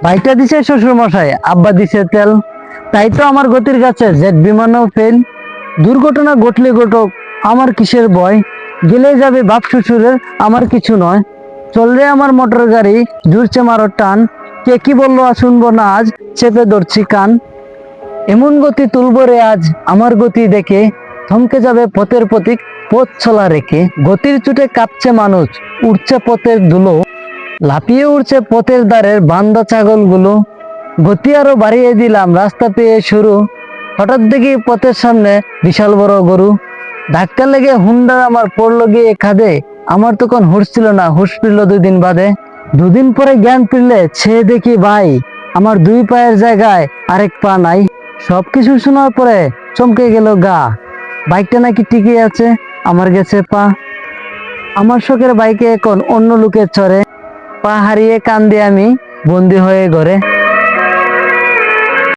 ভাইটা দিছে শ্বশুর মশাই, আব্বা দিছে তেল। তাই তো আমার গতির কাছে জেট বিমানও ফেল। দুর্ঘটনা ঘটলে ঘটক, আমার কিসের ভয়? গেলে যাবে বাপ শ্বশুরের, আমার কিছু নয়। চল রে আমার মোটর গাড়ি, জুড়ছে মারো টান। কে কি বললো আর শুনবো না আজ, চেপে ধরছি কান। এমন গতি তুলবো রে আজ, আমার গতি দেখে থমকে যাবে পথের প্রতীক, পথ চলা রেখে। গতির চুটে কাঁপছে মানুষ, উঠছে পথের ধুলো, লাফিয়ে উঠছে পথের ধারের বান্দা ছাগলগুলো। গতি আরো বাড়িয়ে দিলাম, রাস্তা পেয়ে শুরু। হঠাৎ দেখি পথের সামনে বিশাল বড় গরু। ধাক্কা লেগে হুন্ডা আমার পড়লো গিয়ে খাদে। আমার তখন হুঁশ ছিল না, হুঁশ ফিরল 2 দিন বাদে। 2 দিন পরে জ্ঞান ফিরলে ছেয়ে দেখি ভাই, আমার 2 পায়ের জায়গায় আরেক পা নাই। সবকিছু শোনার পরে চমকে গেল গা। বাইকটা নাকি ঠিকই আছে, আমার গেছে পা। আমার শখের বাইকে এখন অন্য লোকের চড়ে। পা হারিয়ে কান্দে আমি, বন্দি হয়ে ঘরে।